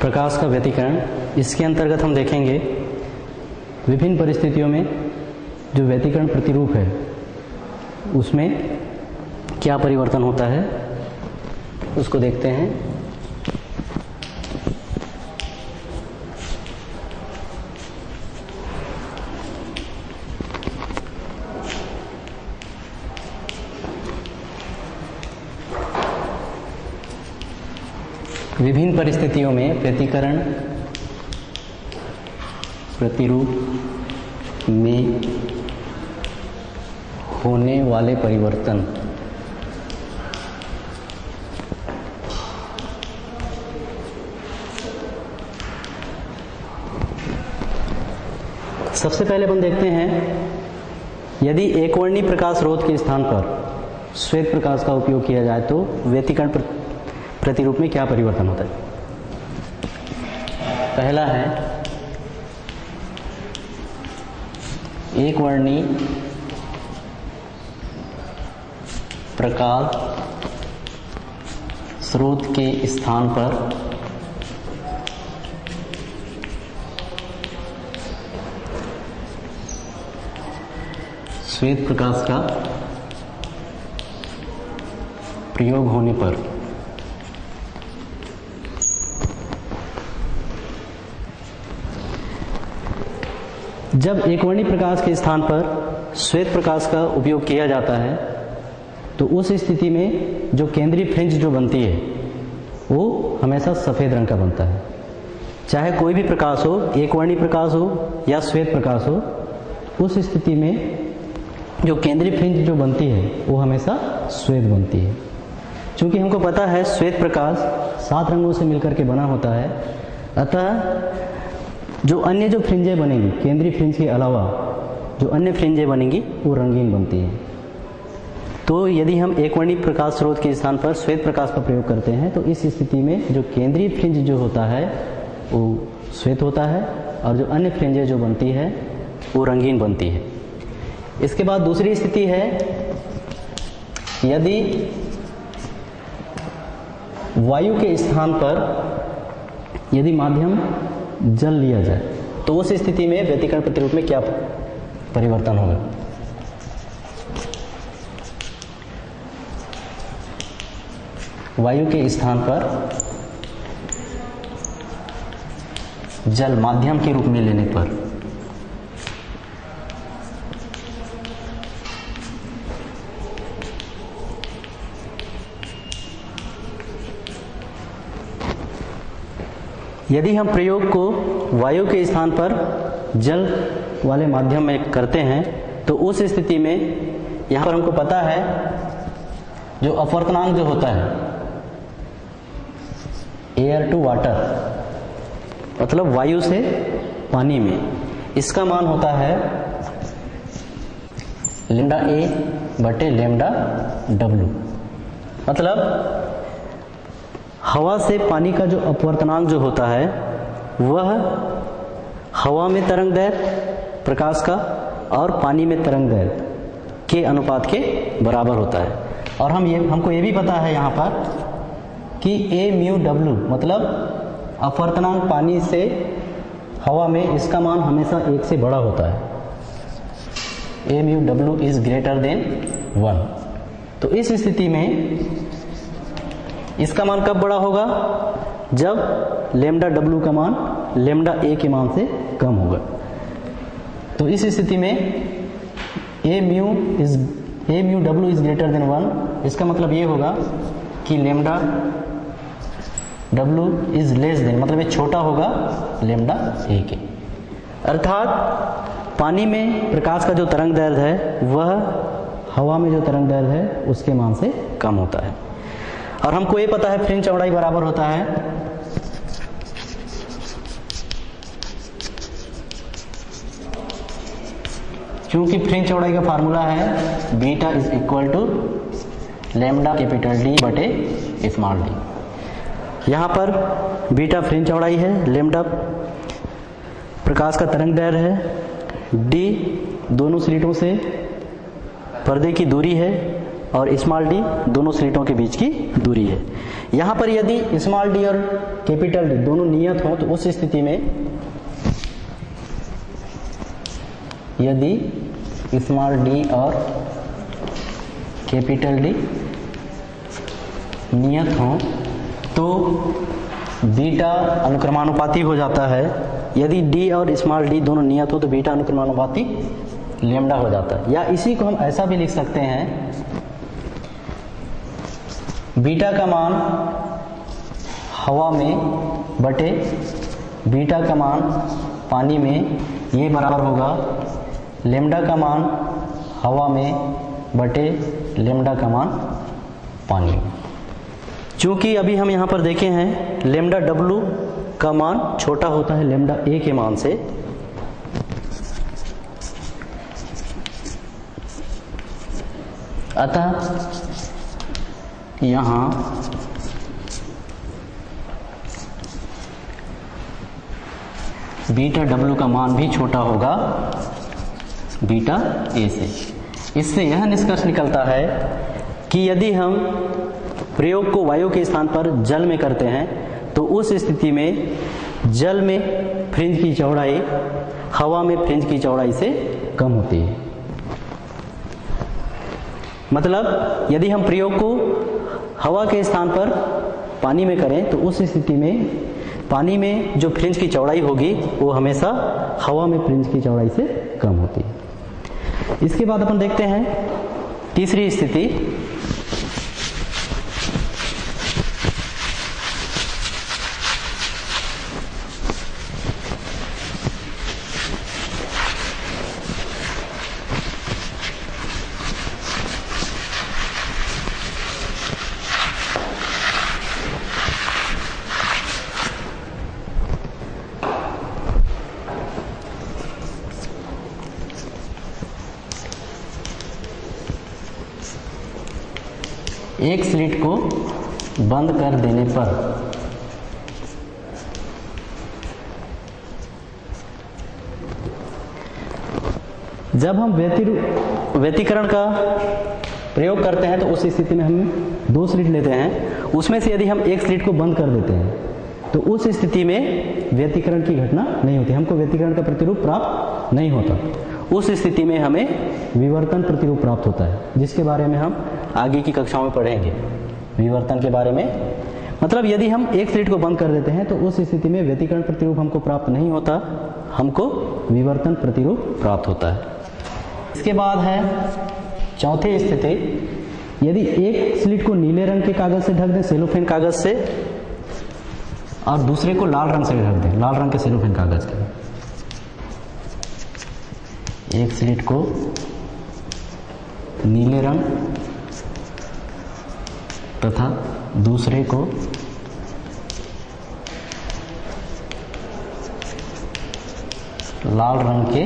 प्रकाश का व्यतिकरण, इसके अंतर्गत हम देखेंगे विभिन्न परिस्थितियों में जो व्यतिकरण प्रतिरूप है उसमें क्या परिवर्तन होता है, उसको देखते हैं। विभिन्न परिस्थितियों में व्यतिकरण प्रतिरूप में होने वाले परिवर्तन। सबसे पहले हम देखते हैं, यदि एकवर्णी प्रकाश स्रोत के स्थान पर श्वेत प्रकाश का उपयोग किया जाए तो व्यतिकरण प्रतिरूप में क्या परिवर्तन होता है। पहला है एकवर्णी प्रकाश स्रोत के स्थान पर श्वेत प्रकाश का प्रयोग होने पर जब एकवर्णी प्रकाश के स्थान पर श्वेत प्रकाश का उपयोग किया जाता है तो उस स्थिति में जो केंद्रीय फ्रिंज जो बनती है वो हमेशा सफ़ेद रंग का बनता है। चाहे कोई भी प्रकाश हो, एकवर्णी प्रकाश हो या श्वेत प्रकाश हो, उस स्थिति में जो केंद्रीय फ्रिंज जो बनती है वो हमेशा श्वेत बनती है। क्योंकि हमको पता है श्वेत प्रकाश 7 रंगों से मिलकर के बना होता है, अतः जो अन्य जो फ्रिंजें बनेंगी, केंद्रीय फ्रिंज के अलावा जो अन्य फ्रिंजें बनेंगी वो रंगीन बनती हैं। तो यदि हम एकवर्णी प्रकाश स्रोत के स्थान पर श्वेत प्रकाश का प्रयोग करते हैं तो इस स्थिति में जो केंद्रीय फ्रिंज जो होता है वो श्वेत होता है और जो अन्य फ्रिंजें जो बनती है वो रंगीन बनती है। इसके बाद दूसरी स्थिति है, यदि वायु के स्थान पर यदि माध्यम जल लिया जाए तो उस स्थिति में व्यतिकरण प्रतिरूप में क्या परिवर्तन होगा। वायु के स्थान पर जल माध्यम के रूप में लेने पर यदि हम प्रयोग को वायु के स्थान पर जल वाले माध्यम में करते हैं तो उस स्थिति में यहाँ पर हमको पता है जो अपवर्तनांक जो होता है एयर टू वाटर, मतलब वायु से पानी में, इसका मान होता है लैम्डा ए बटे लैम्डा डब्ल्यू। मतलब हवा से पानी का जो अपवर्तनांक जो होता है वह हवा में तरंग दैर्घ्य प्रकाश का और पानी में तरंग दैर्घ्य के अनुपात के बराबर होता है। और हमको ये भी पता है यहाँ पर कि ए म्यू डब्ल्यू, मतलब अपवर्तनांक पानी से हवा में, इसका मान हमेशा 1 से बड़ा होता है। A mu W is greater than 1। तो इस स्थिति में इसका मान कब बड़ा होगा, जब लैम्डा डब्ल्यू का मान लैम्डा ए के मान से कम होगा। तो इस स्थिति में A mu W is greater than 1, इसका मतलब ये होगा कि lambda W is less than, मतलब ये छोटा होगा लैम्डा ए के। अर्थात पानी में प्रकाश का जो तरंग दैर्घ्य है वह हवा में जो तरंग दैर्घ्य है उसके मान से कम होता है। और हमको ये पता है फ्रिंज चौड़ाई बराबर होता है क्योंकि फ्रिंज चौड़ाई का फार्मूला है beta is equal to lambda capital D बटे स्मॉल डी। यहाँ पर बीटा फ्रिंज चौड़ाई है, लैम्डा प्रकाश का तरंग दैर्घ्य है, डी दोनों स्लिटों से पर्दे की दूरी है और स्मॉल डी दोनों स्लिटों के बीच की दूरी है। यहाँ पर यदि स्मॉल डी और कैपिटल डी दोनों नियत हों तो उस स्थिति में यदि स्मॉल डी और कैपिटल डी नियत हों तो बीटा अनुक्रमानुपाती हो जाता है। यदि डी और स्मॉल डी दोनों नियत हो तो बीटा अनुक्रमानुपाती लैम्डा हो जाता है। या इसी को हम ऐसा भी लिख सकते हैं, बीटा का मान हवा में बटे बीटा का मान पानी में, ये बराबर होगा लैम्डा का मान हवा में बटे लैम्डा का मान पानी में। चूंकि अभी हम यहाँ पर देखे हैं लैम्डा डब्लू का मान छोटा होता है लैम्डा ए के मान से, अतः यहाँ बीटा डब्लू का मान भी छोटा होगा बीटा ए से। इससे यह निष्कर्ष निकलता है कि यदि हम प्रयोग को वायु के स्थान पर जल में करते हैं तो उस स्थिति में जल में फ्रिंज की चौड़ाई हवा में फ्रिंज की चौड़ाई से कम होती है। मतलब यदि हम प्रयोग को हवा के स्थान पर पानी में करें तो उस स्थिति में पानी में जो फ्रिंज की चौड़ाई होगी वो हमेशा हवा में फ्रिंज की चौड़ाई से कम होती है। इसके बाद अपन देखते हैं तीसरी स्थिति। एक स्लिट को बंद कर देने पर जब हम व्यतिकरण का प्रयोग करते हैं तो उस स्थिति में हम दो स्लिट लेते हैं, उसमें से यदि हम एक स्लिट को बंद कर देते हैं तो उस स्थिति में व्यतिकरण की घटना नहीं होती, हमको व्यतिकरण का प्रतिरूप प्राप्त नहीं होता। उस स्थिति में हमें विवर्तन प्रतिरूप प्राप्त होता है, जिसके बारे में हम आगे की कक्षाओं में पढ़ेंगे विवर्तन के बारे में। मतलब यदि हम एक स्लिट को बंद कर देते हैं तो उस स्थिति में व्यतिकरण प्रतिरूप हमको प्राप्त नहीं होता, हमको विवर्तन प्रतिरूप प्राप्त होता है। इसके बाद है चौथी स्थिति, यदि एक स्लिट को नीले रंग के कागज से ढक दें, सेलोफेन कागज से, और दूसरे को लाल रंग से ढक दें, लाल रंग के सेलोफेन कागज के। एक स्लिट को नीले रंग तथा दूसरे को लाल रंग के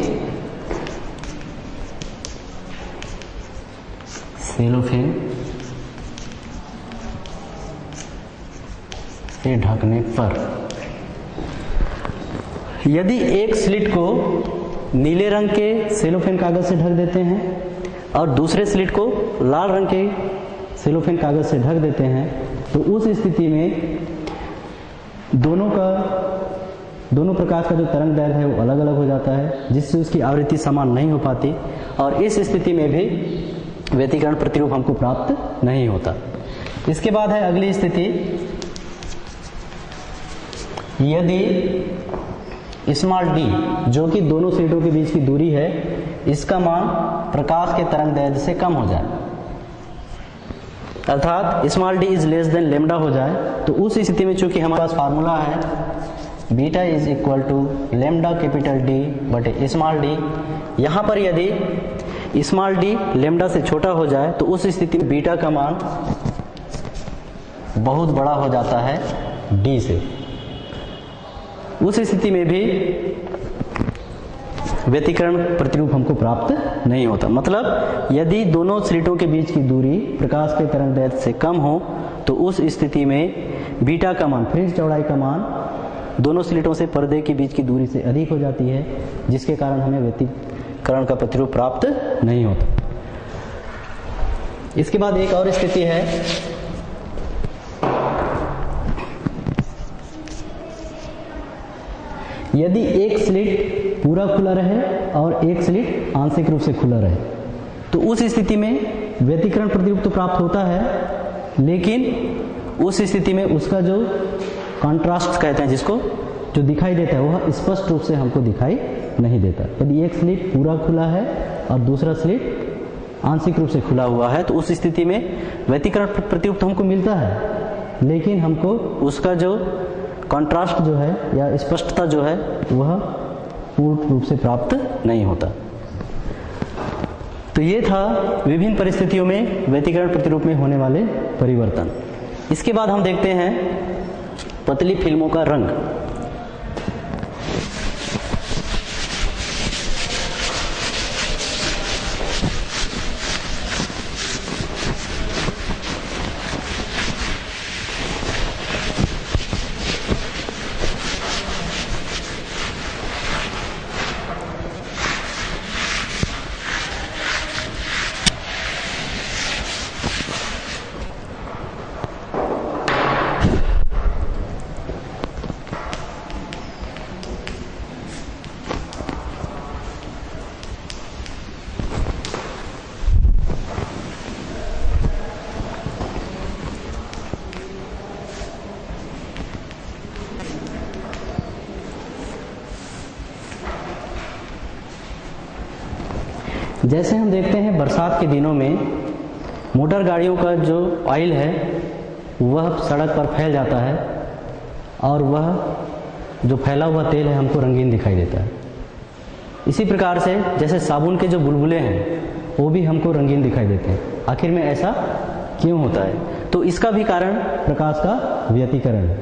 सेलोफेन से ढकने पर, यदि एक स्लिट को नीले रंग के सेलोफेन कागज से ढक देते हैं और दूसरे स्लिट को लाल रंग के सेलोफेन कागज से ढक देते हैं तो उस स्थिति में दोनों प्रकाश का जो तरंग दैर्घ्य है वो अलग अलग हो जाता है, जिससे उसकी आवृत्ति समान नहीं हो पाती, और इस स्थिति में भी व्यतिकरण प्रतिरूप हमको प्राप्त नहीं होता। इसके बाद है अगली स्थिति, यदि स्मॉल डी जो कि दोनों स्लिटों के बीच की दूरी है, इसका मान प्रकाश के तरंग दैर्घ्य से कम हो जाए, अर्थात small D is less than lambda हो जाए, तो उस स्थिति में चूंकि हमारे पास फार्मूला है beta is equal to lambda capital D बटे स्मॉल डी। यहाँ पर यदि स्मॉल डी लैम्डा से छोटा हो जाए तो उस स्थिति में बीटा का मान बहुत बड़ा हो जाता है डी से। उस स्थिति में भी व्यतिकरण प्रतिरूप हमको प्राप्त नहीं होता। मतलब यदि दोनों स्लिटों के बीच की दूरी प्रकाश के तरंग दैर्घ्य से कम हो तो उस स्थिति में बीटा का मान, फ्रिंज चौड़ाई का मान दोनों स्लिटों से पर्दे के बीच की दूरी से अधिक हो जाती है, जिसके कारण हमें व्यतिकरण का प्रतिरूप प्राप्त नहीं होता। इसके बाद एक और स्थिति है, यदि एक स्लिट पूरा खुला रहे और एक स्लिट आंशिक रूप से खुला रहे, तो उस स्थिति में व्यतिकरण प्रतिरूप तो प्राप्त होता है, लेकिन उस स्थिति में उसका जो कॉन्ट्रास्ट कहते हैं, जिसको जो दिखाई देता है, वह स्पष्ट रूप से हमको दिखाई नहीं देता। यदि एक स्लिट पूरा खुला है और दूसरा स्लिट आंशिक रूप से खुला हुआ है, तो उस स्थिति में व्यतिकरण प्रतिरूप तो हमको मिलता है, लेकिन हमको उसका जो कॉन्ट्रास्ट जो है या स्पष्टता जो है वह पूर्ण रूप से प्राप्त नहीं होता। तो ये था विभिन्न परिस्थितियों में व्यतिकरण प्रतिरूप में होने वाले परिवर्तन। इसके बाद हम देखते हैं पतली फिल्मों का रंग। जैसे हम देखते हैं बरसात के दिनों में मोटर गाड़ियों का जो ऑयल है वह सड़क पर फैल जाता है और वह जो फैला हुआ तेल है हमको रंगीन दिखाई देता है। इसी प्रकार से जैसे साबुन के जो बुलबुले हैं वो भी हमको रंगीन दिखाई देते हैं। आखिर में ऐसा क्यों होता है? तो इसका भी कारण प्रकाश का व्यतिकरण है।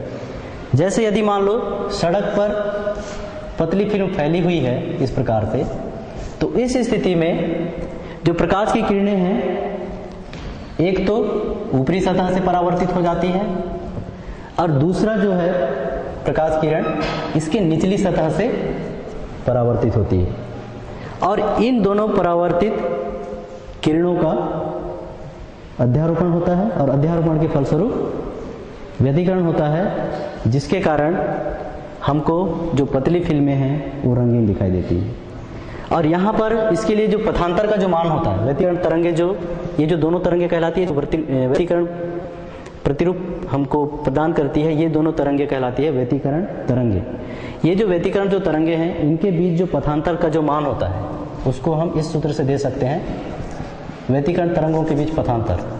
जैसे यदि मान लो सड़क पर पतली फिल्म फैली हुई है इस प्रकार से, तो इस स्थिति में जो प्रकाश की किरणें हैं एक तो ऊपरी सतह से परावर्तित हो जाती है और दूसरा जो है प्रकाश किरण इसके निचली सतह से परावर्तित होती है, और इन दोनों परावर्तित किरणों का अध्यारोपण होता है और अध्यारोपण के फलस्वरूप व्यतिकरण होता है, जिसके कारण हमको जो पतली फिल्में हैं वो रंगीन दिखाई देती हैं। और यहाँ पर इसके लिए जो पथांतर का जो मान होता है, व्यतिकरण तरंगे जो ये जो दोनों तरंगे कहलाती है, व्यतिकरण प्रतिरूप हमको प्रदान करती है, ये दोनों तरंगे कहलाती है व्यतिकरण तरंगे। ये जो व्यतिकरण जो तरंगे हैं इनके बीच जो पथांतर का जो मान होता है उसको हम इस सूत्र से दे सकते हैं, व्यतिकरण तरंगों के बीच पथांतर।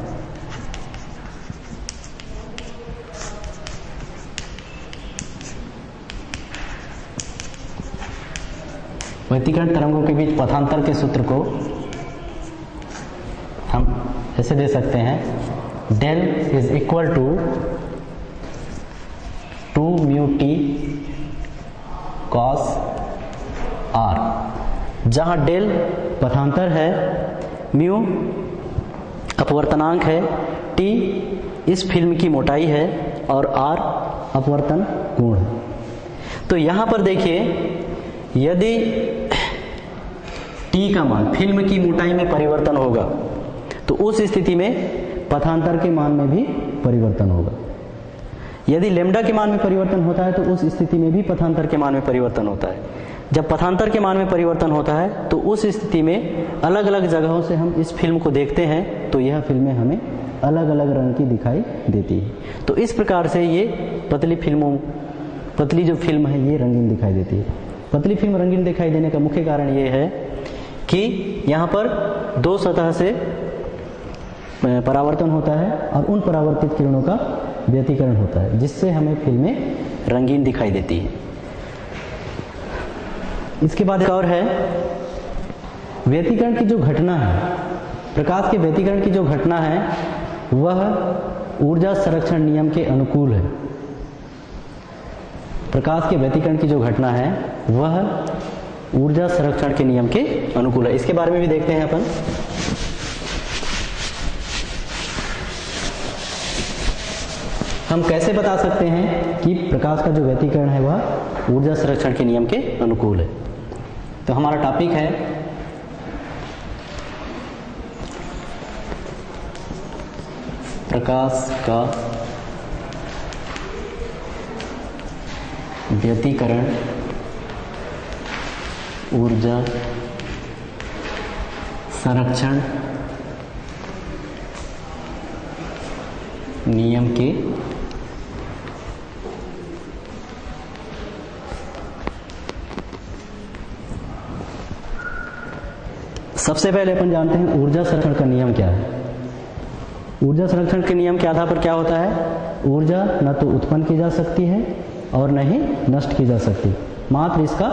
व्यतिकरण तरंगों के बीच पथांतर के सूत्र को हम ऐसे दे सकते हैं, del is equal to 2 mu T cos R, जहां डेल पथांतर है, म्यू अपवर्तनांक है, टी इस फिल्म की मोटाई है और आर अपवर्तन कोण है। तो यहां पर देखिए, यदि टी का मान फिल्म की मोटाई में परिवर्तन होगा तो उस स्थिति में पथांतर के मान में भी परिवर्तन होगा। यदि लैम्डा के मान में परिवर्तन होता है तो उस स्थिति में भी पथांतर के मान में परिवर्तन होता है। जब पथांतर के मान में परिवर्तन होता है तो उस स्थिति में अलग अलग जगहों से हम इस फिल्म को देखते हैं तो यह फिल्में हमें अलग अलग रंग की दिखाई देती है। तो इस प्रकार से ये पतली जो फिल्म है ये रंगीन दिखाई देती है। पतली फिल्म रंगीन दिखाई देने का मुख्य कारण ये है कि यहाँ पर दो सतह से परावर्तन होता है और उन परावर्तित किरणों का व्यतिकरण होता है, जिससे हमें फिल्में रंगीन दिखाई देती हैं। इसके बाद एक और है, व्यतिकरण की जो घटना है, प्रकाश के व्यतिकरण की जो घटना है वह ऊर्जा संरक्षण नियम के अनुकूल है। प्रकाश के व्यतिकरण की जो घटना है वह ऊर्जा संरक्षण के नियम के अनुकूल है। इसके बारे में भी देखते हैं अपन। हम कैसे बता सकते हैं कि प्रकाश का जो व्यतिकरण है वह ऊर्जा संरक्षण के नियम के अनुकूल है? तो हमारा टॉपिक है प्रकाश का व्यतिकरण ऊर्जा संरक्षण नियम के सबसे पहले अपन जानते हैं ऊर्जा संरक्षण का नियम क्या है। ऊर्जा संरक्षण के नियम के आधार पर क्या होता है, ऊर्जा न तो उत्पन्न की जा सकती है और न ही नष्ट की जा सकती, मात्र इसका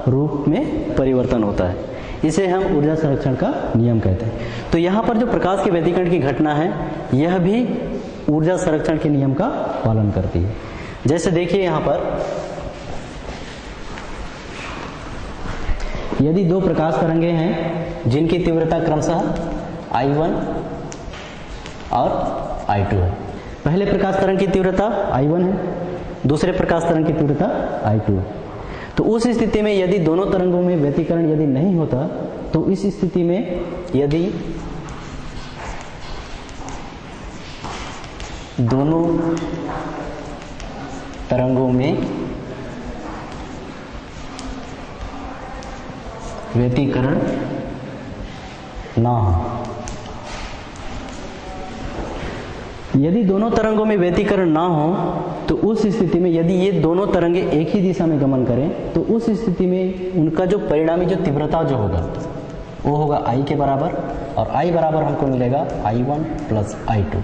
रूप में परिवर्तन होता है। इसे हम ऊर्जा संरक्षण का नियम कहते हैं। तो यहाँ पर जो प्रकाश के व्यतिकरण की घटना है यह भी ऊर्जा संरक्षण के नियम का पालन करती है। जैसे देखिए यहाँ पर यदि दो प्रकाश तरंगे हैं जिनकी तीव्रता क्रमशः I1 और I2 है। पहले प्रकाश तरंग की तीव्रता I1 है, दूसरे प्रकाश तरंग की तीव्रता I2 है। तो उस स्थिति में यदि दोनों तरंगों में व्यतिकरण यदि नहीं होता तो इस स्थिति में यदि दोनों तरंगों में व्यतिकरण ना हो, यदि दोनों तरंगों में व्यतिकरण ना हो तो उस स्थिति में यदि ये दोनों तरंगे एक ही दिशा में गमन करें तो उस स्थिति में उनका जो परिणामी जो तीव्रता जो होगा वो होगा I के बराबर, और I बराबर हमको मिलेगा I1 प्लस I2।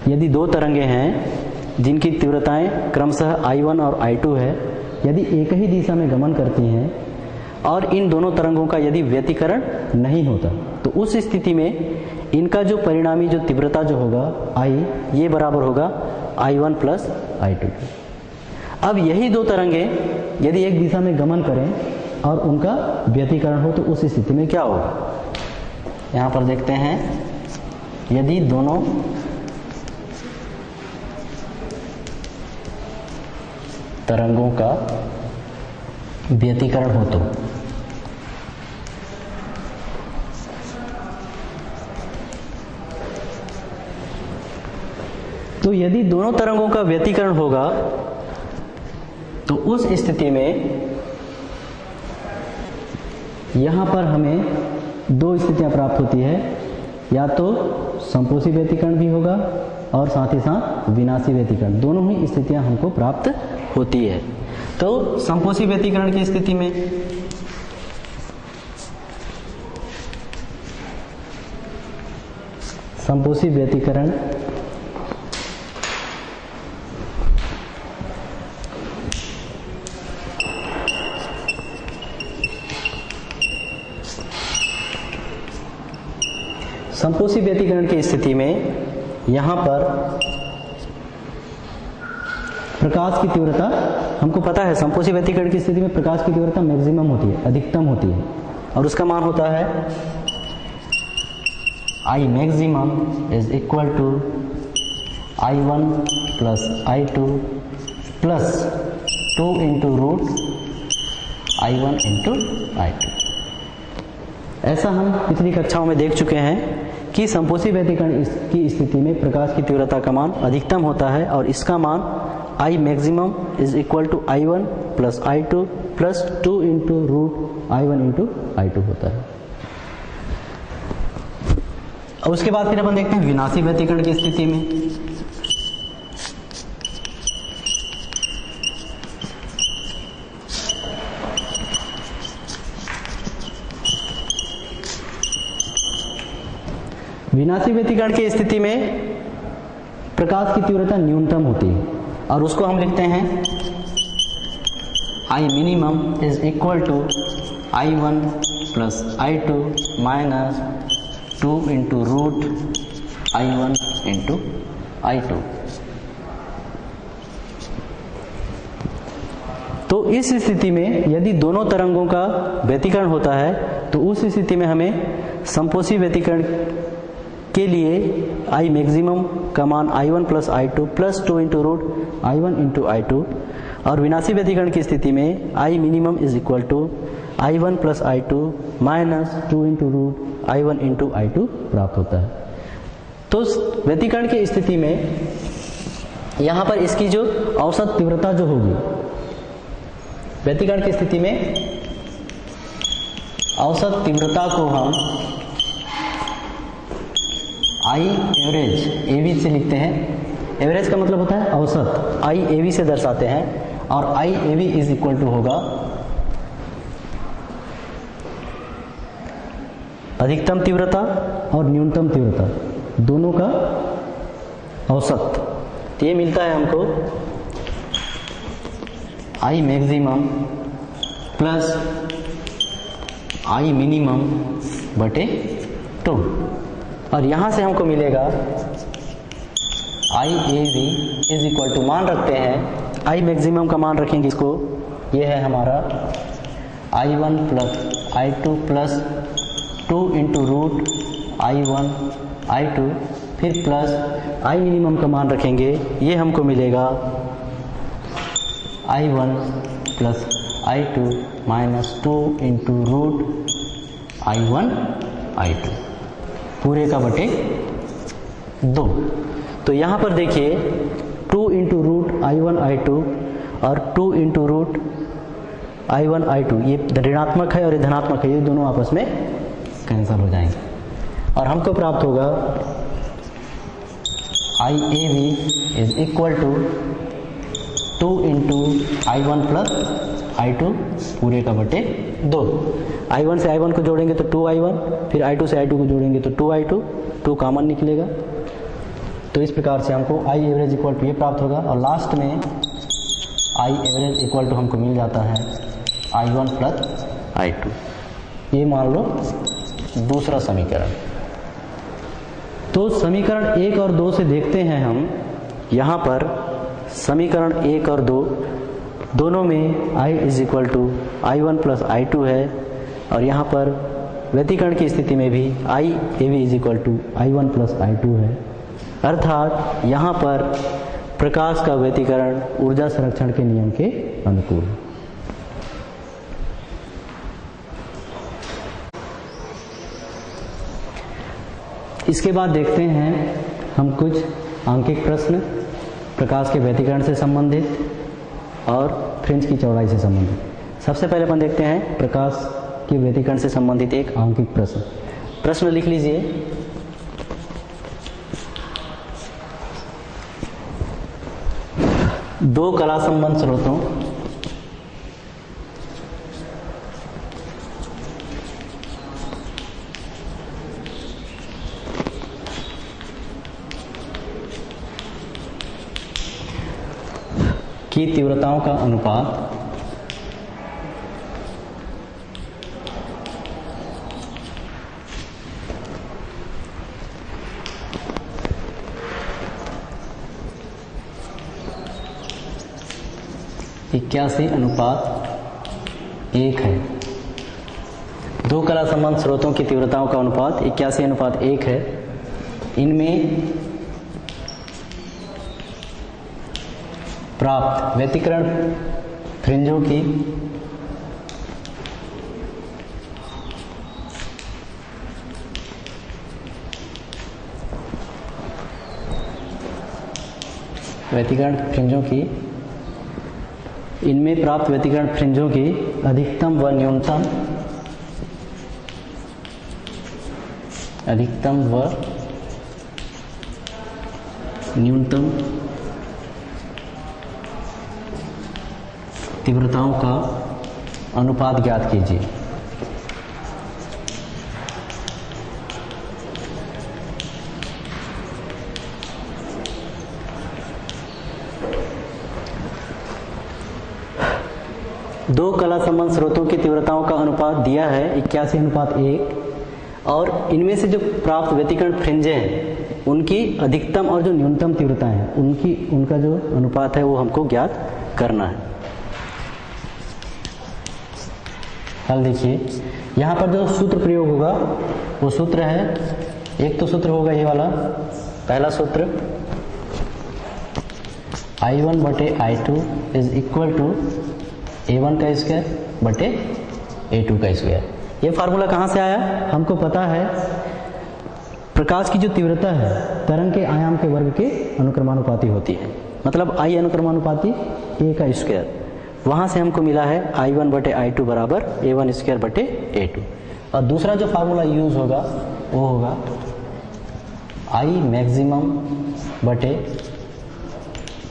यदि दो तरंगे हैं जिनकी तीव्रताएं क्रमशः I1 और I2 है, यदि एक ही दिशा में गमन करती हैं और इन दोनों तरंगों का यदि व्यतिकरण नहीं होता तो उस स्थिति में इनका जो परिणामी जो तीव्रता जो होगा I, ये बराबर होगा I1 प्लस I2। अब यही दो तरंगे यदि एक दिशा में गमन करें और उनका व्यतिकरण हो तो उस स्थिति में क्या होगा, यहाँ पर देखते हैं यदि दोनों तरंगों का व्यतिकरण हो तो यदि दोनों तरंगों का व्यतिकरण होगा तो उस स्थिति में यहां पर हमें दो स्थितियां प्राप्त होती है, या तो संपोषी व्यतिकरण भी होगा और साथ ही साथ विनाशी व्यतिकरण, दोनों ही स्थितियां हमको प्राप्त होती है। तो संपोषी व्यतिकरण की स्थिति में संपोषी व्यतिकरण संपोषी व्यतिकरण की स्थिति में यहां पर प्रकाश की तीव्रता हमको पता है, संपोषी व्यतिकरण की स्थिति में प्रकाश की तीव्रता मैक्सिमम होती है, अधिकतम होती है, और उसका मान होता है I maximum is equal to I1 plus I2 plus 2 into root I1 into I2। ऐसा हम पिछली कक्षाओं में देख चुके हैं कि संपोषी व्यतिकरण की स्थिति में प्रकाश की तीव्रता का मान अधिकतम होता है और इसका मान I maximum is equal to I1 plus I2 plus 2 into root I1 into I2 होता है। और उसके बाद फिर अपन देखते हैं विनाशी व्यतिकरण की स्थिति में विनाशी व्यतिकरण की स्थिति में प्रकाश की तीव्रता न्यूनतम होती है और उसको हम लिखते हैं I minimum is equal to I1 plus I2 minus 2 into root I1 into I2। तो इस स्थिति में यदि दोनों तरंगों का व्यतिकरण होता है तो उस स्थिति में हमें संपोषी व्यतिकरण के लिए I मैक्सिमम का मान I1 plus I2 plus 2 into root I1 into I2, और विनाशी व्यतिकरण की स्थिति में I minimum is equal to I1 plus I2 minus 2 into root I1 into I2 प्राप्त होता है। तो व्यतिकरण की स्थिति में यहाँ पर इसकी जो औसत तीव्रता जो होगी, व्यतिकरण की स्थिति में औसत तीव्रता को हम I एवरेज AV से लिखते हैं। एवरेज का मतलब होता है औसत, I AV से दर्शाते हैं और I AV is equal to होगा अधिकतम तीव्रता और न्यूनतम तीव्रता दोनों का औसत। तो ये मिलता है हमको I maximum plus I minimum बटे 2, और यहाँ से हमको मिलेगा I AV is equal to, मान रखते हैं I मैक्सिमम का मान रखेंगे इसको, ये है हमारा I1 plus I2 plus 2 into root I1 I2, फिर प्लस I मिनिमम का मान रखेंगे, ये हमको मिलेगा I1 plus I2 minus 2 into root I1 I2 पूरे का बटे 2। तो यहाँ पर देखिए 2 इंटू रूट I1 I2 और 2 इंटू रूट I1 I2, ये ऋणात्मक है और ये धनात्मक है, ये दोनों आपस में कैंसिल हो जाएंगे और हमको प्राप्त होगा I AV is equal to 2 into I1 plus I2 पूरे का बटे 2। I1 से I1 को जोड़ेंगे तो 2I1, फिर I2 से I2 को जोड़ेंगे तो 2I2, 2 कॉमन निकलेगा। तो इस प्रकार से हमको I एवरेज इक्वल टू ये प्राप्त होगा और लास्ट में I एवरेज इक्वल टू हमको मिल जाता है I1 प्लस I2। ये मान लो दूसरा समीकरण। तो समीकरण 1 और 2 से देखते हैं हम, यहाँ पर समीकरण 1 और 2 दोनों में I is equal to I1 plus I2 है और यहाँ पर व्यतिकरण की स्थिति में भी I AV is equal to I1 plus I2 है, अर्थात यहाँ पर प्रकाश का व्यतिकरण ऊर्जा संरक्षण के नियम के अनुकूल है। इसके बाद देखते हैं हम कुछ आंकिक प्रश्न प्रकाश के व्यतिकरण से संबंधित और फ्रिंज की चौड़ाई से संबंधित। सबसे पहले अपन देखते हैं प्रकाश के व्यतिकरण से संबंधित एक आंकिक प्रश्न। प्रश्न लिख लीजिए, दो कला संबंध स्रोतों की तीव्रताओं का अनुपात /1 है। दो कला संबंध स्रोतों की तीव्रताओं का अनुपात 81:1 है। इनमें प्राप्त व्यतिकरण फ्रिंजों की इनमें प्राप्त व्यतिकरण फ्रिंजों की अधिकतम व न्यूनतम तीव्रताओं का अनुपात ज्ञात कीजिए। दो कला संबंध स्रोतों की तीव्रताओं का अनुपात दिया है 81:1 और इनमें से जो प्राप्त व्यतिकरण फ्रिंजें हैं उनकी अधिकतम और जो न्यूनतम तीव्रताएं हैं उनका जो अनुपात है वो हमको ज्ञात करना है। हल देखिए, यहाँ पर जो सूत्र प्रयोग होगा वो सूत्र है, एक तो सूत्र होगा ये वाला, पहला सूत्र I1 बटे I2 is equal to A1 का स्क्वायर बटे A2 का स्क्वायर। ये फार्मूला कहाँ से आया? हमको पता है प्रकाश की जो तीव्रता है तरंग के आयाम के वर्ग के अनुक्रमानुपाती होती है, मतलब I अनुक्रमानुपाती A का स्क्वायर। वहाँ से हमको मिला है I1 बटे I2 बराबर A1 स्क्वायर बटे A2। और दूसरा जो फार्मूला यूज होगा वो होगा I मैक्सिमम बटे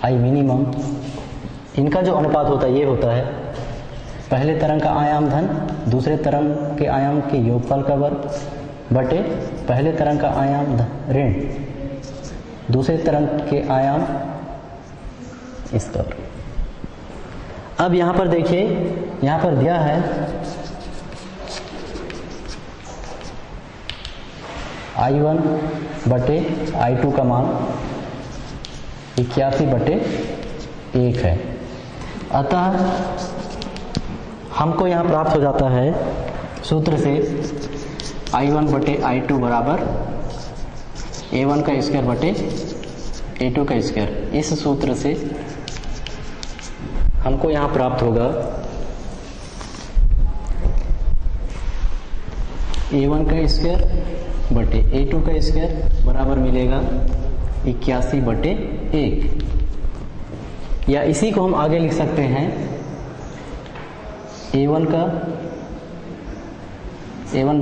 I मिनिमम। इनका जो अनुपात होता है ये होता है पहले तरंग का आयाम धन दूसरे तरंग के आयाम के योगफल का वर्ग बटे पहले तरंग का आयाम ऋण दूसरे तरंग के आयाम इसका वर्ग। अब यहाँ पर देखिए, यहाँ पर दिया है I1 बटे I2 का मान 81 बटे 1 है। अतः हमको यहाँ प्राप्त हो जाता है सूत्र से I1 बटे I2 बराबर A1 का स्क्वायर बटे A2 का स्क्वायर। इस सूत्र से हमको यहाँ प्राप्त होगा A1 का स्क्वायर बटे A2 का स्क्वायर बराबर मिलेगा 81 बटे 1। या इसी को हम आगे लिख सकते हैं A1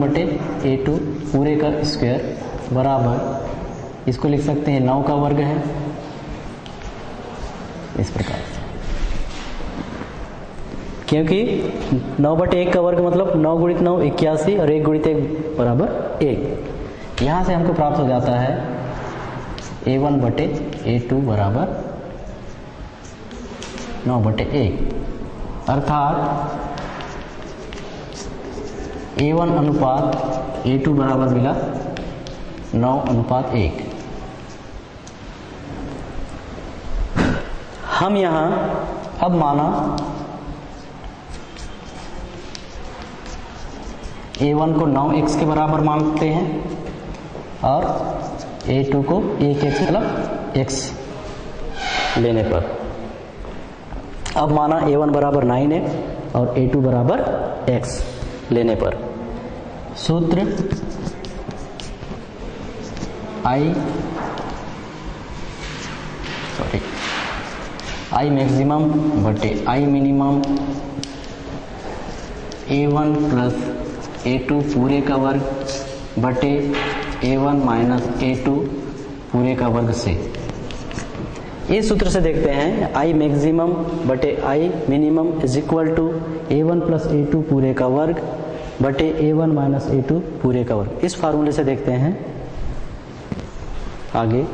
बटे A2 पूरे का स्क्वायर बराबर, इसको लिख सकते हैं 9 का वर्ग है, इस प्रकार से। क्योंकि 9 बटे 1 का वर्ग मतलब 9 गुणित 9 81 और 1 गुणित 1 बराबर 1। यहाँ से हमको प्राप्त हो जाता है A1 बटे A2 बराबर 9 बटे 1, अर्थात A1 अनुपात A2 बराबर मिला 9 अनुपात 1। हम यहाँ अब माना A1 को 9x के बराबर मानते हैं और A2 को 1x मतलब x लेने पर। अब माना A1 बराबर 9x और A2 बराबर x लेने पर। सूत्र I मैक्सिमम बटे I minimum A1 plus A2 पूरे का वर्ग बटे A1 माइनस A2 पूरे का वर्ग से। इस सूत्र से देखते हैं I मैक्सिमम बटे I minimum is equal to A1 plus A2 पूरे का वर्ग बटे A1 माइनस A2 पूरे का वर्ग। इस फार्मूले से देखते हैं आगे।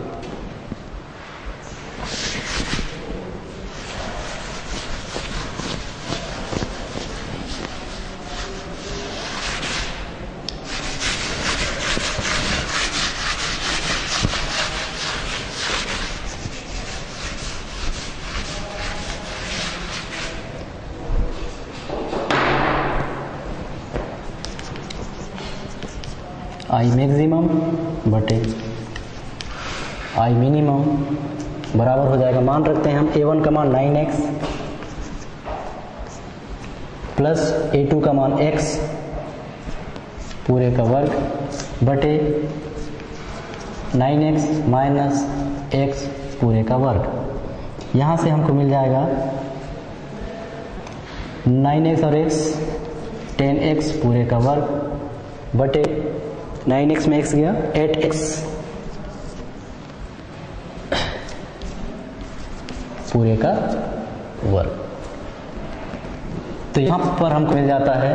I मैक्सिमम बटे I मिनिमम बराबर हो जाएगा, मान रखते हैं हम A1 का मान 9x प्लस A2 का मान x पूरे का वर्ग बटे 9x माइनस x पूरे का वर्ग। यहाँ से हमको मिल जाएगा 9x और x 10x पूरे का वर्ग बटे 9x में x गया 8x पूरे का वर्ग। तो यहाँ पर हमको मिल जाता है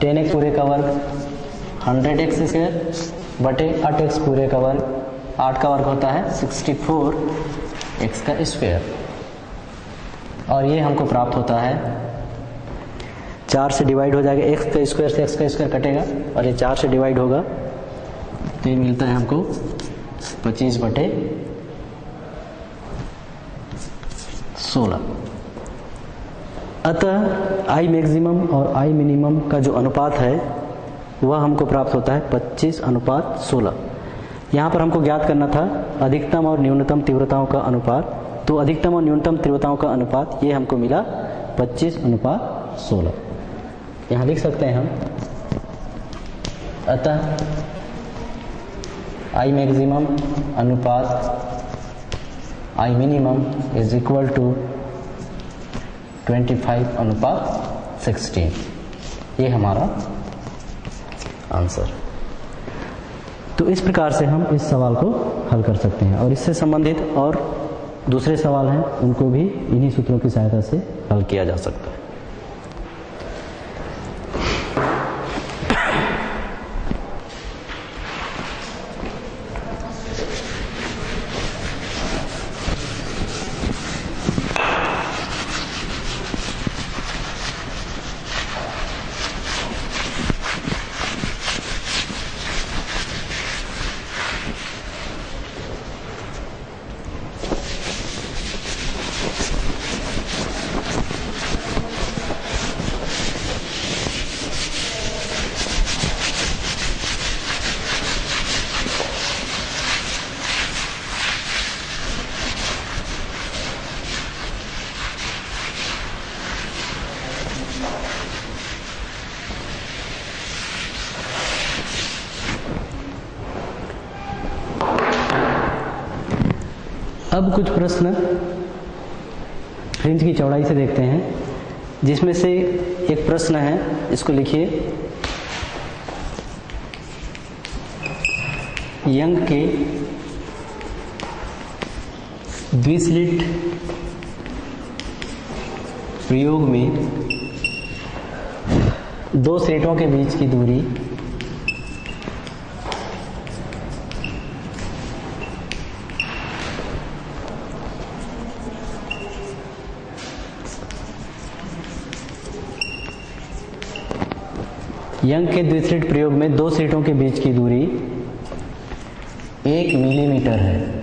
10x पूरे का वर्ग 100x स्क्वायर बटे 8x पूरे का वर्ग। 8 का वर्ग होता है 64x का स्क्वायर। और ये हमको प्राप्त होता है 4 से डिवाइड हो जाएगा, x का स्क्वायर से x का स्क्वायर कटेगा और ये 4 से डिवाइड होगा तो ये मिलता है हमको 25 बटे 16। अतः I मैक्सिमम और I मिनिमम का जो अनुपात है वह हमको प्राप्त होता है 25 अनुपात 16। यहाँ पर हमको ज्ञात करना था अधिकतम और न्यूनतम तीव्रताओं का अनुपात, तो अधिकतम और न्यूनतम तीव्रताओं का अनुपात ये हमको मिला 25 अनुपात 16। यहाँ लिख सकते हैं हम अतः आई मैक्सिमम अनुपात I minimum is equal to 25:16। ये हमारा आंसर। तो इस प्रकार से हम इस सवाल को हल कर सकते हैं और इससे संबंधित और दूसरे सवाल हैं उनको भी इन्हीं सूत्रों की सहायता से हल किया जा सकता है। अब कुछ प्रश्न फ्रिंज की चौड़ाई से देखते हैं, जिसमें से एक प्रश्न है, इसको लिखिए। यंग के द्विस्लिट प्रयोग में दो स्लिटों के बीच की दूरी यंग के द्विस्लिट प्रयोग में दो स्लिटों के बीच की दूरी 1 मिलीमीटर है।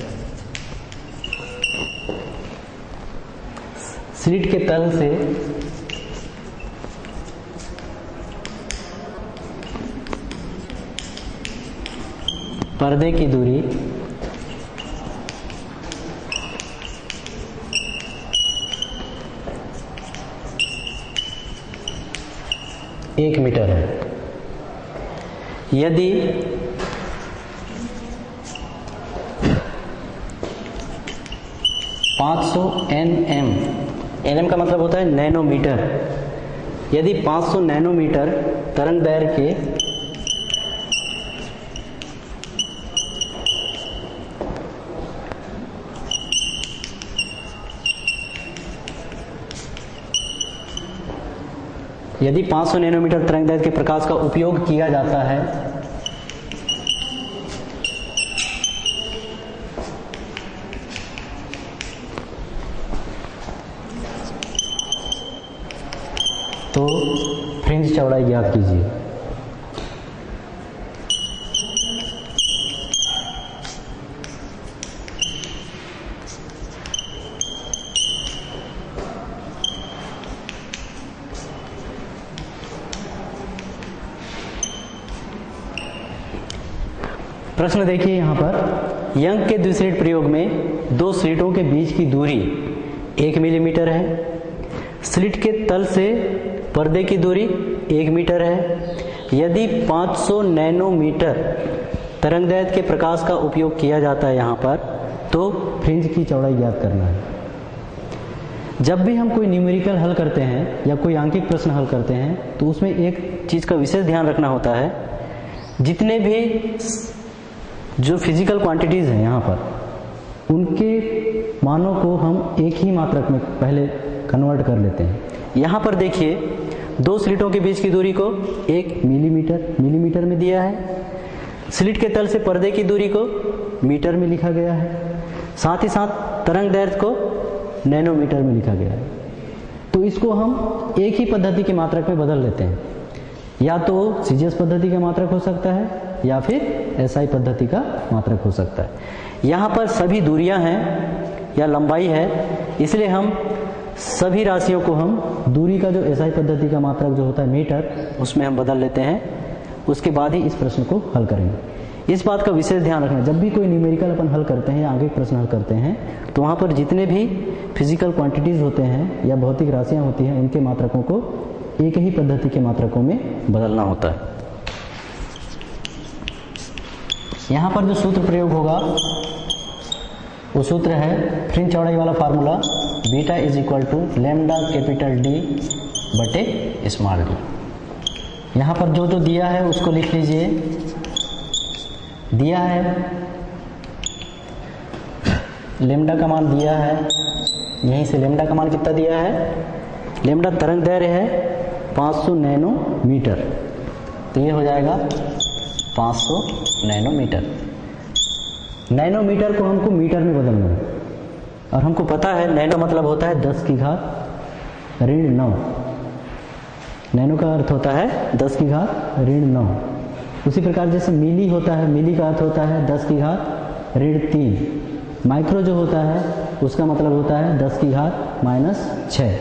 स्लिट के तल से पर्दे की दूरी 1 मीटर है। यदि एनएम का मतलब होता है नैनोमीटर। यदि 500 नैनोमीटर तरंग दैर्घ्य के यदि 500 नैनोमीटर तरंग दैर्घ्य के प्रकाश का उपयोग किया जाता है तो फ्रिंज चौड़ाई ज्ञात कीजिए। प्रश्न देखिए यहाँ पर, यंग के द्विस्लिट प्रयोग में दो स्लिटों के बीच की दूरी 1 मिलीमीटर है। स्लिट के तल से पर्दे की दूरी 1 मीटर है। यदि 500 नैनोमीटर तरंगदैर्घ्य के प्रकाश का उपयोग किया जाता है यहाँ पर, तो फ्रिंज की चौड़ाई ज्ञात करना है। जब भी हम कोई न्यूमेरिकल हल करते हैं या कोई आंकिक प्रश्न हल करते हैं तो उसमें एक चीज़ का विशेष ध्यान रखना होता है, जितने भी जो फिजिकल क्वांटिटीज़ हैं यहाँ पर, उनके मानों को हम एक ही मात्रक में पहले कन्वर्ट कर लेते हैं। यहाँ पर देखिए, दो स्लिटों के बीच की दूरी को 1 मिलीमीटर में दिया है। स्लिट के तल से पर्दे की दूरी को मीटर में लिखा गया है। साथ ही साथ तरंग दैर्घ्य को नैनोमीटर में लिखा गया है। तो इसको हम एक ही पद्धति के मात्रक में बदल लेते हैं। या तो सीजीएस पद्धति का मात्रक हो सकता है या फिर एसआई पद्धति का मात्रक हो सकता है। यहाँ पर सभी दूरियां हैं या लंबाई है, इसलिए हम सभी राशियों को हम दूरी का जो एसआई पद्धति का मात्रक जो होता है मीटर, उसमें हम बदल लेते हैं। उसके बाद ही इस प्रश्न को हल करेंगे। इस बात का विशेष ध्यान रखना, जब भी कोई न्यूमेरिकल अपन हल करते हैं या आगे प्रश्न हल करते हैं तो वहाँ पर जितने भी फिजिकल क्वांटिटीज़ होते हैं या भौतिक राशियाँ होती हैं, उनके मात्रकों को एक ही पद्धति के मात्रकों में बदलना होता है। यहाँ पर जो सूत्र प्रयोग होगा वो सूत्र है फ्रिंज चौड़ाई वाला formula, beta is equal to lambda capital D बटे स्मॉल डी। यहाँ पर जो जो दिया है उसको लिख लीजिए। दिया है लेमडा का मान दिया है, यहीं से लेमडा का मान कितना दिया है, लेमडा तरंग दैर्घ्य है 500 नैनोमीटर, तो ये हो जाएगा 500 नैनोमीटर। नैनोमीटर को हमको मीटर में बदलना है और हमको पता है नैनो मतलब होता है 10 की घात ऋण 9। नैनो का अर्थ होता है 10 की घात ऋण 9। उसी प्रकार जैसे मिली होता है, मिली का अर्थ होता है 10 की घात ऋण 3। माइक्रो जो होता है उसका मतलब होता है 10 की घात -6।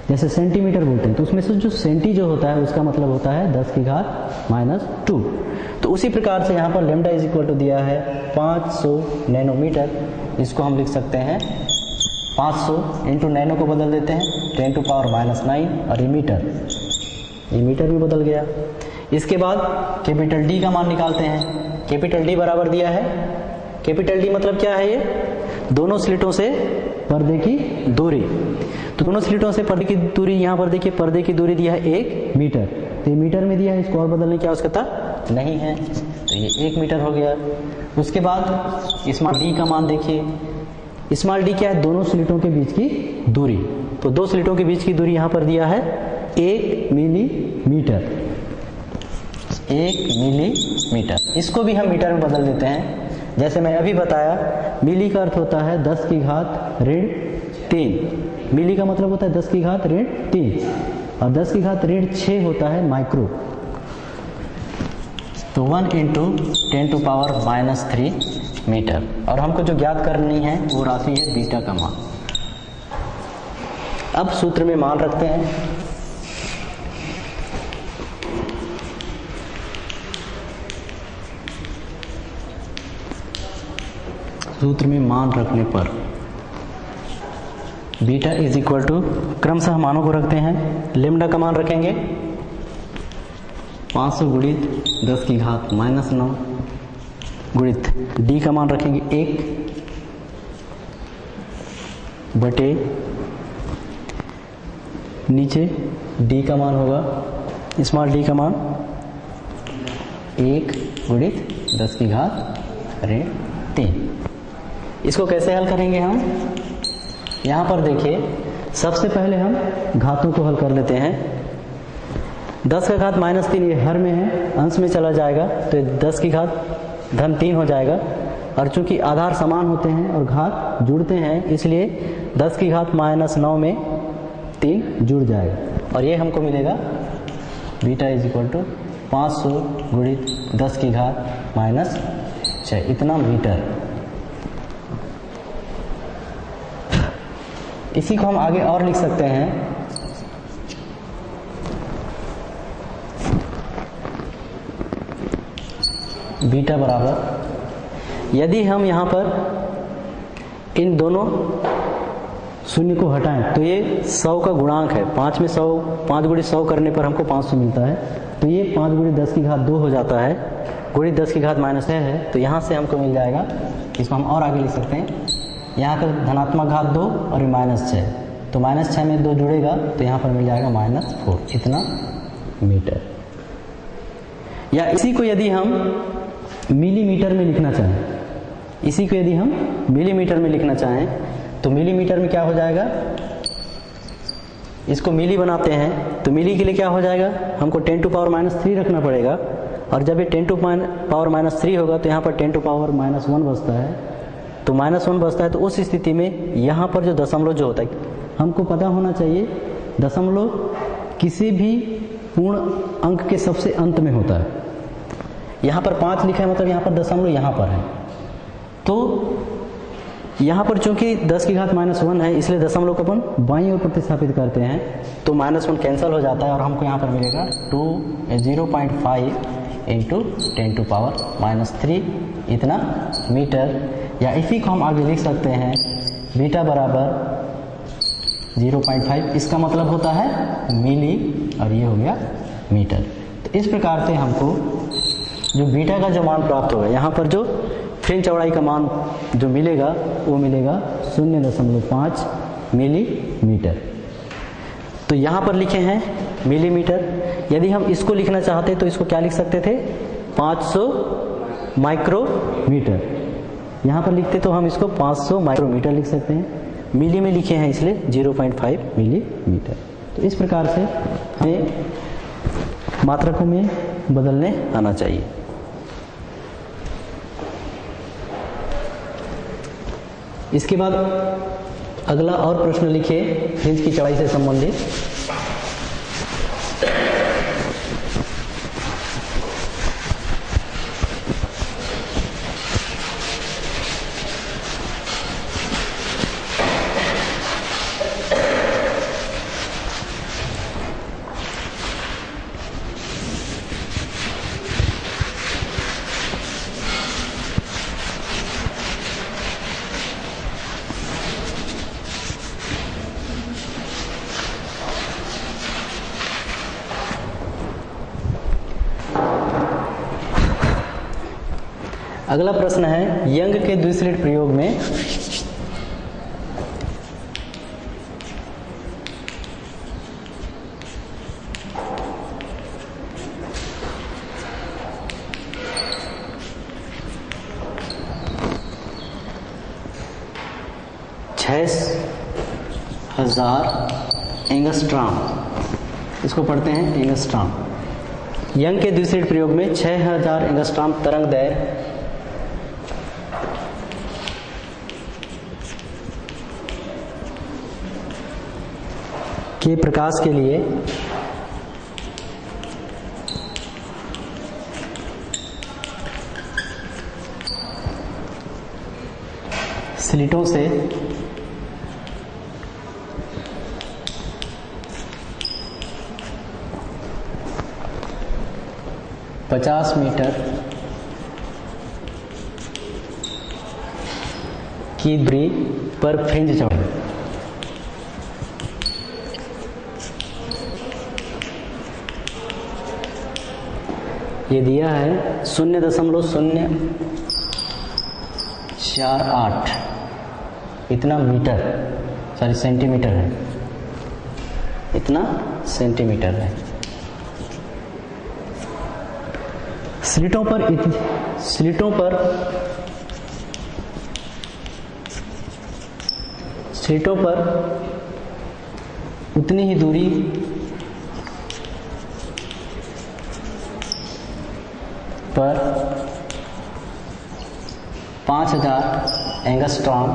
जैसे सेंटीमीटर बोलते हैं तो उसमें से जो सेंटी जो होता है उसका मतलब होता है 10 की घात -2। तो उसी प्रकार से यहाँ पर लेमडा इज इक्वल टू दिया है 500 नैनोमीटर। इसको हम लिख सकते हैं 500 इंटू नैनो को बदल देते हैं 10 टू पावर -9 और ये मीटर में बदल गया। इसके बाद कैपिटल डी का मान निकालते हैं। कैपिटल डी बराबर दिया है, कैपिटल डी मतलब क्या है, ये दोनों स्लिटों से पर्दे की दूरी। तो दोनों स्लिटों से पर्दे की दूरी, यहाँ पर देखिए पर्दे की दूरी दिया है 1 मीटर, तो ये मीटर में दिया है, इसको और बदलने की आवश्यकता नहीं है, तो ये 1 मीटर हो गया। उसके बाद स्मॉल डी का मान देखिए। स्मॉल डी क्या है, दोनों स्लिटों के बीच की दूरी। तो दो स्लिटों के बीच की दूरी यहाँ पर दिया है 1 मिलीमीटर। 1 मिलीमीटर, इसको भी हम मीटर में बदल देते हैं। जैसे मैं अभी बताया, मिली का अर्थ होता है 10 की घात ऋण 3। मिली का मतलब होता है 10 की घात ऋण 3 और 10 की घात ऋण 6 होता है माइक्रो। तो 1 इंटू 10 टू पावर -3 मीटर। और हमको जो ज्ञात करनी है वो राशि है बीटा का मान। अब सूत्र में मान रखते हैं। सूत्र में मान रखने पर बीटा इज इक्वल टू, क्रमशः मानों को रखते हैं। लेमडा का मान रखेंगे 500 गुणित 10 की घात -9 गुणित डी का मान रखेंगे 1 बटे नीचे डी का मान होगा, स्मॉल डी का मान 1 गुणित 10 की घात ऋण 3। इसको कैसे हल करेंगे हम, यहाँ पर देखिए सबसे पहले हम घातों को हल कर लेते हैं। 10 का घात -3 ये हर में है, अंश में चला जाएगा तो 10 की घात धन 3 हो जाएगा। और चूंकि आधार समान होते हैं और घात जुड़ते हैं इसलिए 10 की घात -9 में 3 जुड़ जाएगा और ये हमको मिलेगा बीटा इज इक्वल टू 500 गुणित 10 की घात -6 इतना मीटर। इसी को हम आगे और लिख सकते हैं, बीटा बराबर, यदि हम यहाँ पर इन दोनों शून्य को हटाएं तो ये 100 का गुणांक है। 5 में 100, 5 गुणित 100 करने पर हमको 500 मिलता है, तो ये 5 गुणित 10 की घात 2 हो जाता है, गुणित 10 की घात -6 है, तो यहाँ से हमको मिल जाएगा। इसको हम और आगे लिख सकते हैं, यहाँ का धनात्मक घात 2 और ये -6, तो -6 में 2 जुड़ेगा तो यहाँ पर मिल जाएगा -4 इतना मीटर। या इसी को यदि हम मिलीमीटर में लिखना चाहें, इसी को यदि हम मिलीमीटर में लिखना चाहें तो मिलीमीटर में क्या हो जाएगा, इसको मिली बनाते हैं तो मिली के लिए क्या हो जाएगा, हमको 10 टू पावर -3 रखना पड़ेगा। और जब ये 10 टू पावर -3 होगा तो यहाँ पर 10 टू पावर -1 बचता है, तो -1 बचता है। तो उस स्थिति में यहाँ पर जो दशमलव जो होता है, हमको पता होना चाहिए दशमलव किसी भी पूर्ण अंक के सबसे अंत में होता है। यहाँ पर 5 लिखा है मतलब यहाँ पर दशमलव यहाँ पर है, तो यहाँ पर चूंकि 10 की घात -1 है इसलिए दशमलव को अपन बाईं ओर प्रतिस्थापित करते हैं तो -1 कैंसिल हो जाता है और हमको यहाँ पर मिलेगा 0.5 इंटू 10 टू पावर -3 इतना मीटर। या इसी को हम आगे लिख सकते हैं बीटा बराबर 0.5, इसका मतलब होता है मिली और ये हो गया मीटर। तो इस प्रकार से हमको जो बीटा का जो मान प्राप्त होगा, यहाँ पर जो फ्रिंज चौड़ाई का मान जो मिलेगा वो मिलेगा 0.5 मिलीमीटर। तो यहाँ पर लिखे हैं मिलीमीटर। यदि हम इसको लिखना चाहते तो इसको क्या लिख सकते थे, 500 माइक्रोमीटर। यहाँ पर लिखते तो हम इसको 500 माइक्रोमीटर लिख सकते हैं। मिली में लिखे हैं इसलिए 0.5 मिलीमीटर। तो इस प्रकार से हमें मात्रकों में बदलने आना चाहिए। इसके बाद अगला और प्रश्न लिखिए फ्रिंज की चौड़ाई से संबंधित। अगला प्रश्न है यंग के द्विस्लिट प्रयोग में एंगस्ट्रॉम, इसको पढ़ते हैं एंगस्ट्रॉम। यंग के द्विस्लिट प्रयोग में 6000 एंगस्ट्रॉम तरंग दैर्घ्य के प्रकाश के लिए स्लिटों से 50 मीटर की दूरी पर फ्रिंज चौड़ाई ये दिया है 0.048 इतना मीटर, सॉरी सेंटीमीटर है, इतना सेंटीमीटर है। स्लिटों पर उतनी ही दूरी पर 5000 एंगस्ट्रॉम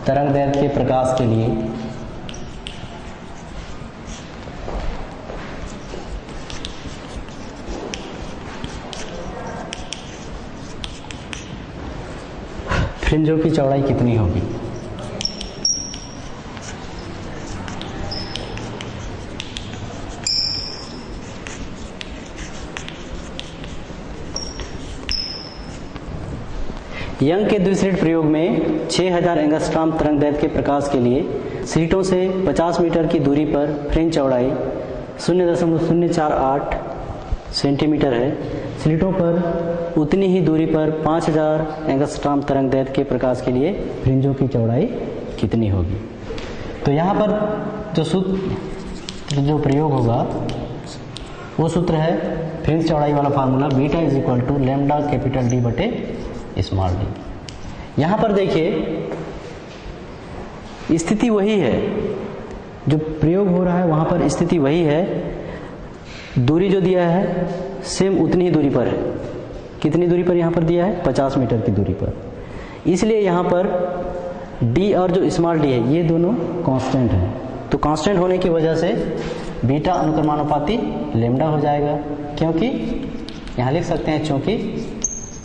तरंग दैर्घ्य के प्रकाश के लिए फ्रिंजों की चौड़ाई कितनी होगी। यंग के द्विस्लिट प्रयोग में 6000 एंगस्ट्रॉम तरंग दैर्घ्य के प्रकाश के लिए स्लिटों से 50 मीटर की दूरी पर फ्रिंज चौड़ाई 0.048 सेंटीमीटर है। स्लिटों पर उतनी ही दूरी पर 5000 एंगस्ट्रॉम तरंग दैर्घ्य के प्रकाश के लिए फ्रिंजों की चौड़ाई कितनी होगी। तो यहाँ पर जो प्रयोग होगा वो सूत्र है फ्रिंज चौड़ाई वाला formula beta is equal to lambda capital D बटे स्मॉल डी। यहाँ पर देखिए स्थिति वही है, जो प्रयोग हो रहा है वहाँ पर स्थिति वही है। दूरी जो दिया है सेम उतनी ही दूरी पर है। कितनी दूरी पर यहाँ पर दिया है, 50 मीटर की दूरी पर। इसलिए यहाँ पर d और जो स्मॉल d है ये दोनों कांस्टेंट हैं। तो कांस्टेंट होने की वजह से बीटा अनुक्रमानुपाती लैम्डा हो जाएगा, क्योंकि यहाँ लिख सकते हैं चूंकि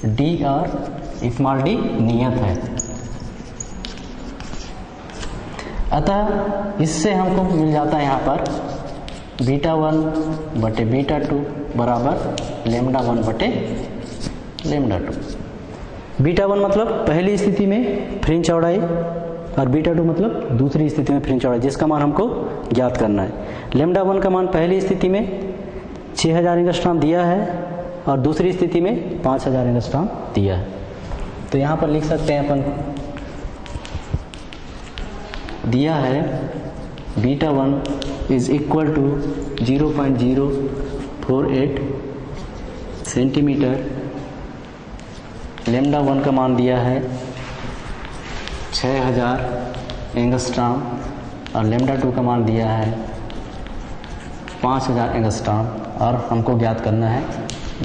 d और स्मॉल d नियत है। अतः इससे हमको मिल जाता है यहाँ पर बीटा 1 बटे बीटा 2 बराबर लैम्डा 1 बटे लैम्डा 2। बीटा 1 मतलब पहली स्थिति में फ्रिंज चौड़ाई और बीटा 2 मतलब दूसरी स्थिति में फ्रिंज चौड़ाई, जिसका मान हमको ज्ञात करना है। लैम्डा 1 का मान पहली स्थिति में 6000 एंगस्ट्रॉम दिया है और दूसरी स्थिति में 5000 एंगस्ट्रॉम दिया है। तो यहाँ पर लिख सकते हैं अपन, दिया है beta 1 is equal to 0.048 centimetre, lambda 1 का मान दिया है 6000 एंगस्ट्रॉम और लेमडा 2 का मान दिया है 5000 एंगस्ट्रॉम और हमको ज्ञात करना है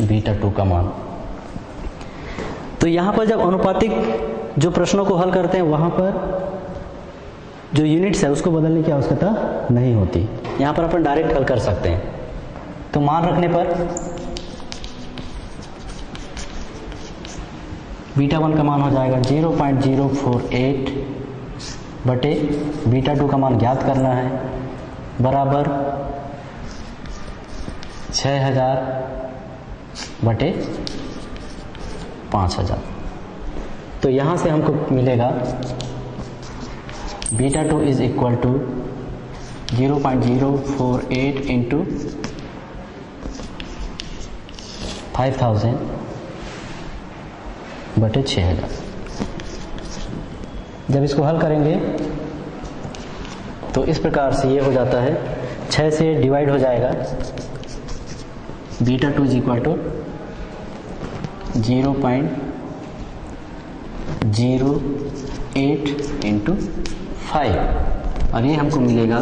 बीटा 2 का मान। तो यहाँ पर जब अनुपातिक जो प्रश्नों को हल करते हैं वहाँ पर जो यूनिट्स है उसको बदलने की आवश्यकता नहीं होती, यहाँ पर अपन डायरेक्ट हल कर सकते हैं। तो मान रखने पर बीटा 1 का मान हो जाएगा 0.048 बटे बीटा 2 का मान ज्ञात करना है बराबर 6000 बटे 5000। तो यहाँ से हमको मिलेगा beta 2 is equal to 0.048 into 5000 बटे 6000। जब इसको हल करेंगे तो इस प्रकार से ये हो जाता है, 6 से डिवाइड हो जाएगा, beta 2 is equal to 0.08 into 5 और ये हमको मिलेगा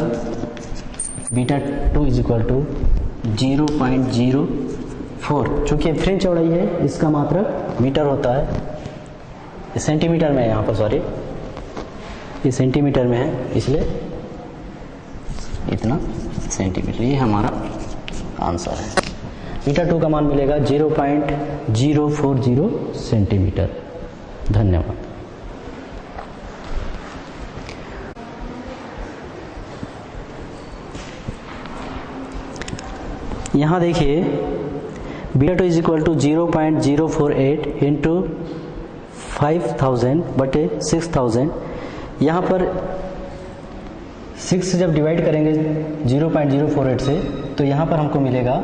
बीटा 2 इज इक्वल टू 0.04। चूँकि फ्रिंज चौड़ाई है, इसका मात्रक मीटर होता है, सेंटीमीटर में है यहाँ पर, सॉरी ये सेंटीमीटर में है इसलिए इतना सेंटीमीटर, ये हमारा आंसर है। बीटा 2 का मान मिलेगा 0.040 सेंटीमीटर। धन्यवाद। यहाँ देखिए beta 2 is equal to 0.048 into 5000 बटे 6000। यहाँ पर 6 से जब डिवाइड करेंगे 0.048 से तो यहाँ पर हमको मिलेगा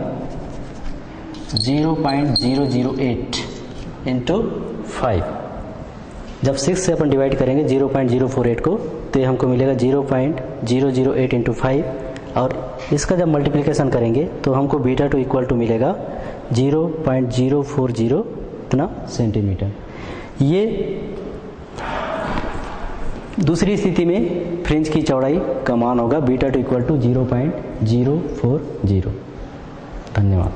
0.008 इंटू 5। जब 6 से अपन डिवाइड करेंगे 0.048 को तो ये हमको मिलेगा 0.008 इंटू 5 और इसका जब मल्टीप्लिकेशन करेंगे तो हमको बीटा 2 इक्वल टू मिलेगा 0.040 इतना सेंटीमीटर। ये दूसरी स्थिति में फ्रिंज की चौड़ाई का मान होगा बीटा 2 इक्वल टू 0.040। धन्यवाद।